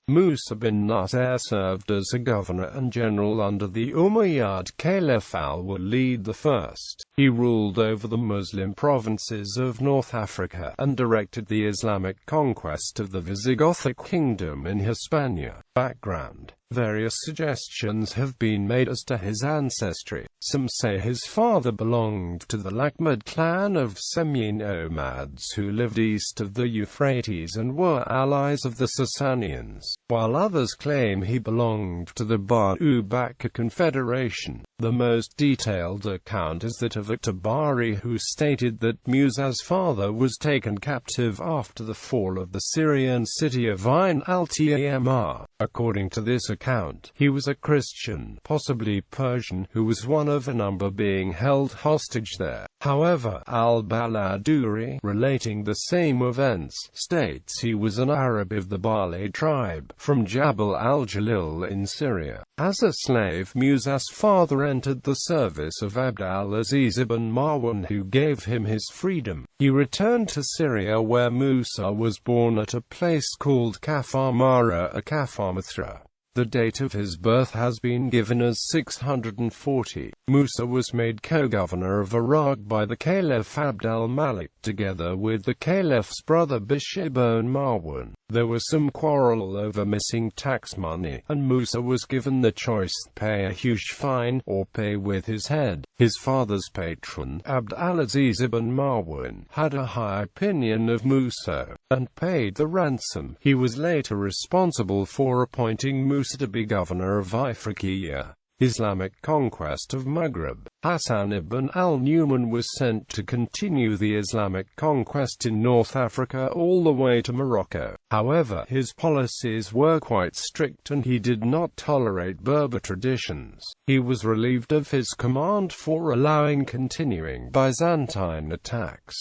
Musa bin Nusayr served as a governor and general under the Umayyad caliph Al-Walid I. He ruled over the Muslim provinces of North Africa, and directed the Islamic conquest of the Visigothic Kingdom in Hispania. Background. Various suggestions have been made as to his ancestry. Some say his father belonged to the Lakmud clan of semi-nomads who lived east of the Euphrates and were allies of the Sasanians, while others claim he belonged to the Banu Bakr confederation. The most detailed account is that of at-Tabari, who stated that Musa's father was taken captive after the fall of the Syrian city of Ain al-Tamar. According to this account, he was a Christian, possibly Persian, who was one of a number being held hostage there. However, al-Baladuri, relating the same events, states he was an Arab of the Bali tribe, from Jabal al-Jalil in Syria. As a slave, Musa's father entered the service of Abd al-Aziz ibn Marwan, who gave him his freedom. He returned to Syria, where Musa was born at a place called Kafamara or Kafamithra. The date of his birth has been given as 640. Musa was made co-governor of Iraq by the Caliph Abd al-Malik, together with the Caliph's brother Bishir ibn Marwan. There was some quarrel over missing tax money, and Musa was given the choice: pay a huge fine, or pay with his head. His father's patron, Abd al-Aziz ibn Marwan, had a high opinion of Musa, and paid the ransom. He was later responsible for appointing Musa to be governor of Ifriqiya, Islamic conquest of Maghreb. Hassan ibn al-Nu'man was sent to continue the Islamic conquest in North Africa all the way to Morocco. However, his policies were quite strict and he did not tolerate Berber traditions. He was relieved of his command for allowing continuing Byzantine attacks.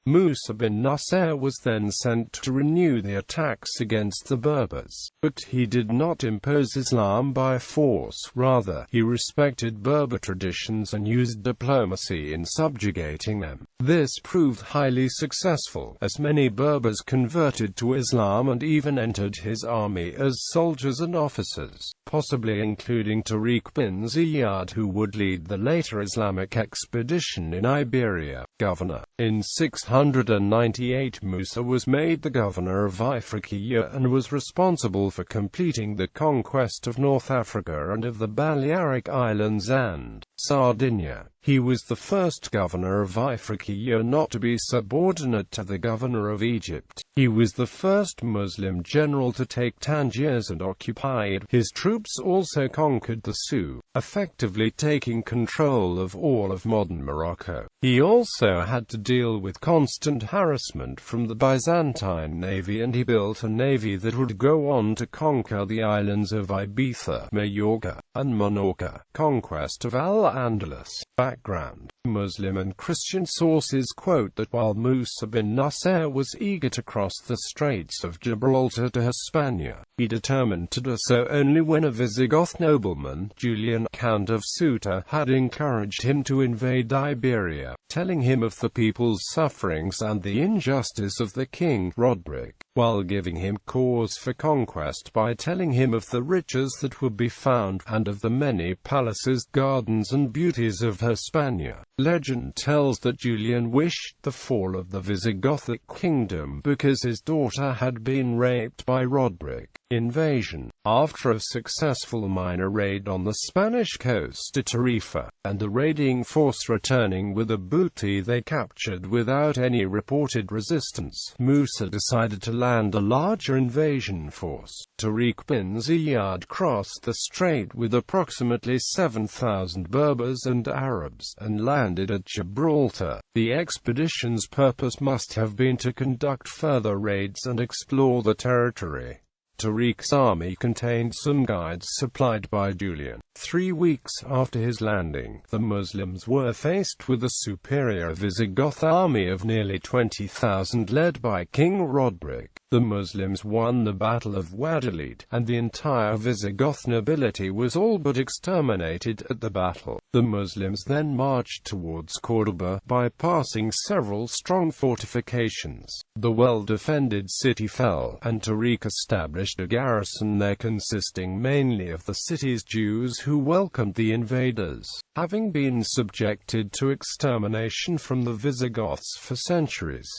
Musa bin Nusayr was then sent to renew the attacks against the Berbers, but he did not impose Islam by force. Rather, he respected Berber traditions and used diplomacy in subjugating them. This proved highly successful, as many Berbers converted to Islam and even entered his army as soldiers and officers, possibly including Tariq bin Ziyad, who would lead the later Islamic expedition in Iberia. Governor. In 698, Musa was made the governor of Ifriqiya and was responsible for completing the conquest of North Africa and of the Balearic Islands and Sardinia. He was the first governor of Ifriqiya not to be subordinate to the governor of Egypt. He was the first Muslim general to take Tangiers and occupy it. His troops also conquered the Sioux, effectively taking control of all of modern Morocco. He also had to deal with constant harassment from the Byzantine navy, and he built a navy that would go on to conquer the islands of Ibiza, Majorca, and Minorca. Conquest of Al-Andalus. Background. Muslim and Christian sources quote that while Musa bin Nusayr was eager to cross the Straits of Gibraltar to Hispania, he determined to do so only when a Visigoth nobleman, Julian, Count of Ceuta, had encouraged him to invade Iberia, telling him of the people's sufferings and the injustice of the king, Roderick, while giving him cause for conquest by telling him of the riches that would be found, and of the many palaces, gardens and beauties of Hispania. Legend tells that Julian wished the fall of the Visigothic Kingdom because his daughter had been raped by Roderick. Invasion. After a successful minor raid on the Spanish coast at Tarifa, and the raiding force returning with a booty they captured without any reported resistance, Musa decided to land a larger invasion force. Tariq bin Ziyad crossed the strait with approximately 7,000 Berbers and Arabs, and landed at Gibraltar. The expedition's purpose must have been to conduct further raids and explore the territory. Tariq's army contained some guides supplied by Julian. 3 weeks after his landing, the Muslims were faced with a superior Visigoth army of nearly 20,000 led by King Roderick. The Muslims won the Battle of Al-Walid, and the entire Visigoth nobility was all but exterminated at the battle. The Muslims then marched towards Córdoba, bypassing several strong fortifications. The well-defended city fell, and Tariq established a garrison there consisting mainly of the city's Jews who welcomed the invaders. Having been subjected to extermination from the Visigoths for centuries,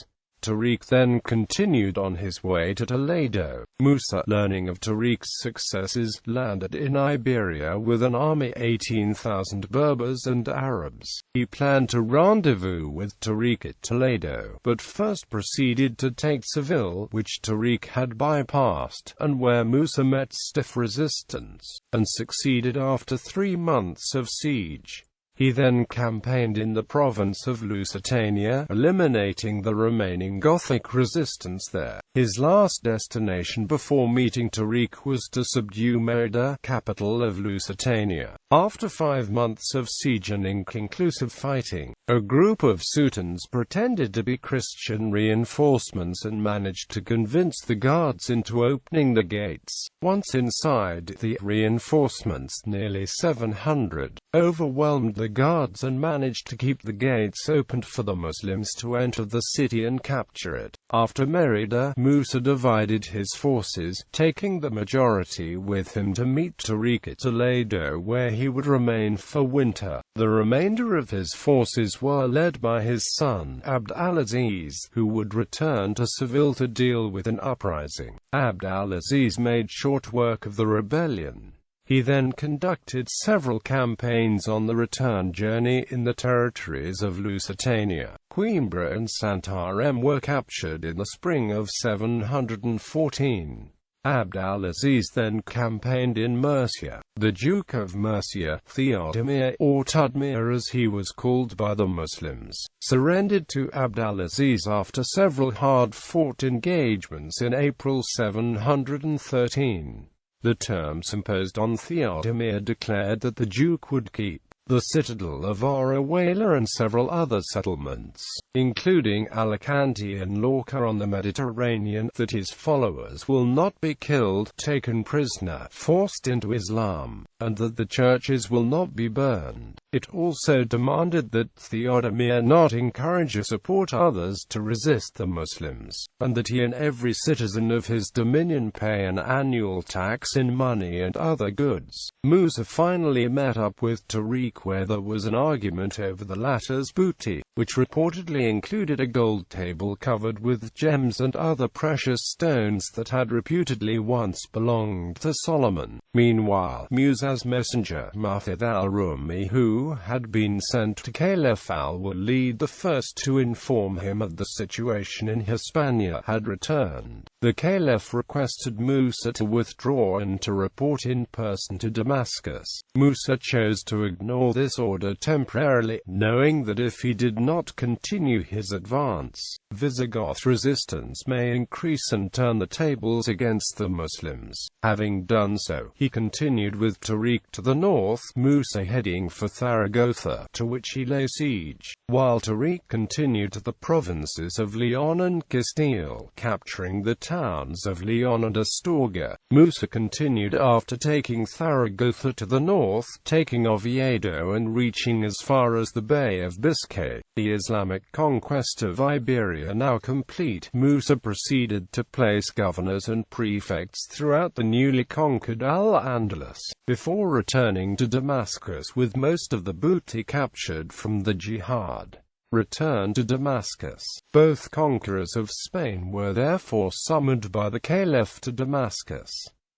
Tariq then continued on his way to Toledo. Musa, learning of Tariq's successes, landed in Iberia with an army 18,000 Berbers and Arabs. He planned to rendezvous with Tariq at Toledo, but first proceeded to take Seville, which Tariq had bypassed, and where Musa met stiff resistance, and succeeded after 3 months of siege. He then campaigned in the province of Lusitania, eliminating the remaining Gothic resistance there. His last destination before meeting Tariq was to subdue Mérida, capital of Lusitania. After 5 months of siege and inconclusive fighting, a group of Soutans pretended to be Christian reinforcements and managed to convince the guards into opening the gates. Once inside, the reinforcements, nearly 700, overwhelmed the guards and managed to keep the gates opened for the Muslims to enter the city and capture it. After Mérida, Musa divided his forces, taking the majority with him to meet Tariq at Toledo, where he would remain for winter. The remainder of his forces were led by his son, Abd al-Aziz, who would return to Seville to deal with an uprising. Abd al-Aziz made short work of the rebellion. He then conducted several campaigns on the return journey in the territories of Lusitania. Coimbra and Santarém were captured in the spring of 714. Abd al-Aziz then campaigned in Murcia. The Duke of Murcia, Theodemir, or Tudmir as he was called by the Muslims, surrendered to Abd al-Aziz after several hard-fought engagements in April 713. The terms imposed on Theodemir declared that the Duke would keep the citadel of Orihuela and several other settlements, including Alicante and Lorca on the Mediterranean, that his followers will not be killed, taken prisoner, forced into Islam, and that the churches will not be burned. It also demanded that Theodemir not encourage or support others to resist the Muslims, and that he and every citizen of his dominion pay an annual tax in money and other goods. Musa finally met up with Tariq, where there was an argument over the latter's booty, which reportedly included a gold table covered with gems and other precious stones that had reputedly once belonged to Solomon. Meanwhile, Musa's messenger, Muhammad al-Rumi, who had been sent to Caliph Al-Walid I to inform him of the situation in Hispania, had returned. The Caliph requested Musa to withdraw and to report in person to Damascus. Musa chose to ignore this order temporarily, knowing that if he did not continue his advance, Visigoth resistance may increase and turn the tables against the Muslims. Having done so, he continued with Tariq to the north, Musa heading for Zaragoza, to which he lay siege, while Tariq continued to the provinces of Leon and Castile, capturing the towns of Leon and Astorga. Musa continued after taking Zaragoza to the north, taking Oviedo and reaching as far as the Bay of Biscay. The Islamic conquest of Iberia now complete, Musa proceeded to place governors and prefects throughout the newly conquered Al-Andalus, before returning to Damascus with most of the booty captured from the jihad. Return to Damascus. Both conquerors of Spain were therefore summoned by the Caliph to Damascus.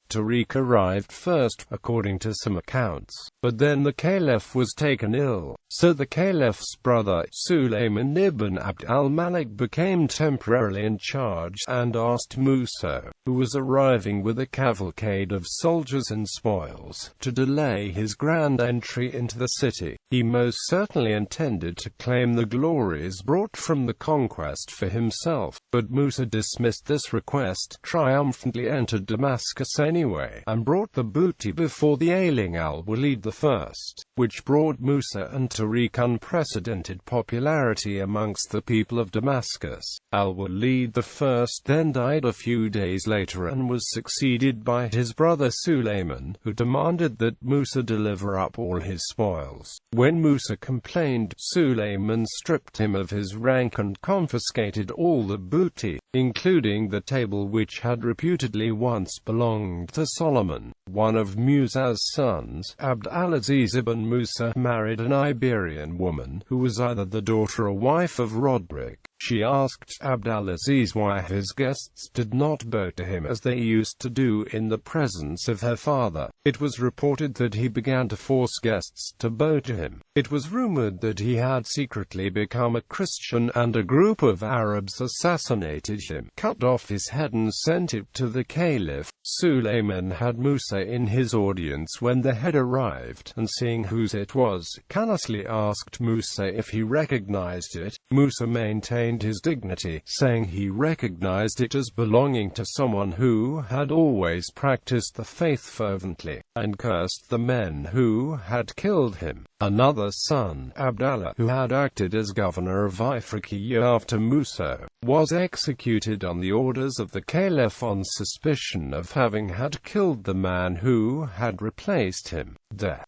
Tariq arrived first, according to some accounts, but then the Caliph was taken ill, so the Caliph's brother, Sulayman ibn Abd al-Malik, became temporarily in charge, and asked Musa, who was arriving with a cavalcade of soldiers and spoils, to delay his grand entry into the city. He most certainly intended to claim the glories brought from the conquest for himself, but Musa dismissed this request, triumphantly entered Damascus anyway, anyway, and brought the booty before the ailing Al-Walid I, which brought Musa and Tariq unprecedented popularity amongst the people of Damascus. Al-Walid I then died a few days later and was succeeded by his brother Sulayman, who demanded that Musa deliver up all his spoils. When Musa complained, Sulayman stripped him of his rank and confiscated all the booty, including the table which had reputedly once belonged to Solomon. One of Musa's sons, Abd al-Aziz ibn Musa, married an Iberian woman, who was either the daughter or wife of Roderick. She asked Abd al-Aziz why his guests did not bow to him as they used to do in the presence of her father. It was reported that he began to force guests to bow to him. It was rumored that he had secretly become a Christian, and a group of Arabs assassinated him, cut off his head and sent it to the caliph. Sulayman had Musa in his audience when the head arrived, and seeing whose it was, callously asked Musa if he recognized it. Musa maintained his dignity, saying he recognized it as belonging to someone who had always practiced the faith fervently, and cursed the men who had killed him. Another son, Abdallah, who had acted as governor of Iberia after Musa, was executed on the orders of the caliph on suspicion of having had killed the man who had replaced him.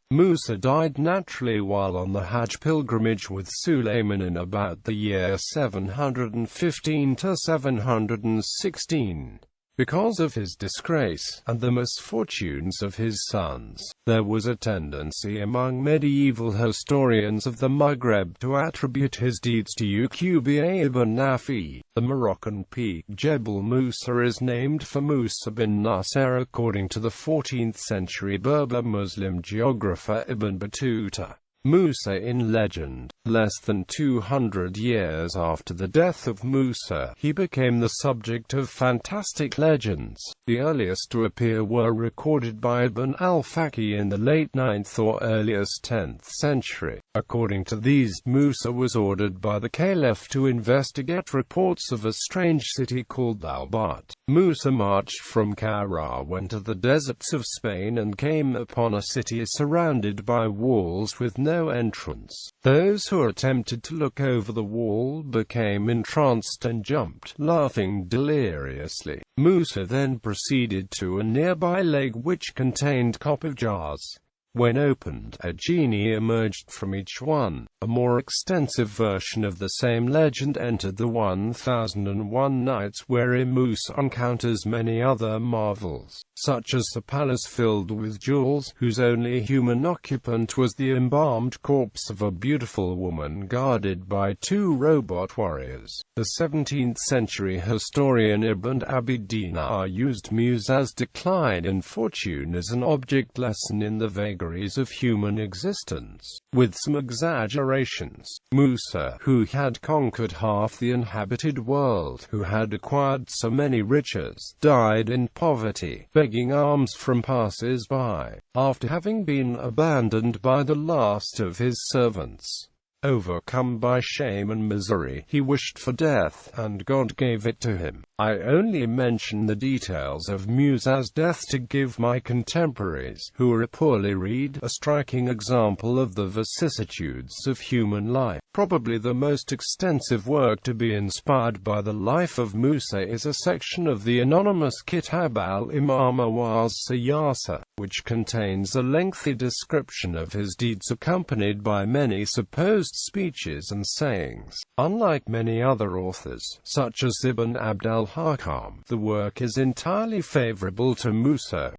Musa died naturally while on the Hajj pilgrimage with Sulayman in about the year 715 to 716. Because of his disgrace, and the misfortunes of his sons, there was a tendency among medieval historians of the Maghreb to attribute his deeds to Uqba ibn Nafi. The Moroccan peak Jebel Musa is named for Musa bin Nusayr according to the 14th-century Berber Muslim geographer Ibn Battuta. Musa in legend. Less than 200 years after the death of Musa, he became the subject of fantastic legends. The earliest to appear were recorded by Ibn al-Faqih in the late 9th or earliest 10th century. According to these, Musa was ordered by the caliph to investigate reports of a strange city called Al-Bat. Musa marched from Kairouan to the deserts of Spain and came upon a city surrounded by walls with no entrance. Those who attempted to look over the wall became entranced and jumped, laughing deliriously. Musa then proceeded to a nearby lake which contained copper jars. When opened, a genie emerged from each one. A more extensive version of the same legend entered the 1001 Nights, wherein Musa encounters many other marvels, such as the palace filled with jewels, whose only human occupant was the embalmed corpse of a beautiful woman guarded by two robot warriors. The 17th-century historian Ibn Abi Dinar used Musa's decline in fortune as an object lesson in the vagaries of human existence. With some exaggerations, Musa, who had conquered half the inhabited world, who had acquired so many riches, died in poverty, begging alms from passers-by, after having been abandoned by the last of his servants. Overcome by shame and misery, he wished for death, and God gave it to him. I only mention the details of Musa's death to give my contemporaries, who are poorly read, a striking example of the vicissitudes of human life. Probably the most extensive work to be inspired by the life of Musa is a section of the anonymous Kitab al-Imama was-Siyasa, which contains a lengthy description of his deeds accompanied by many supposed speeches and sayings. Unlike many other authors, such as Ibn Abd al-Hakam, the work is entirely favorable to Musa.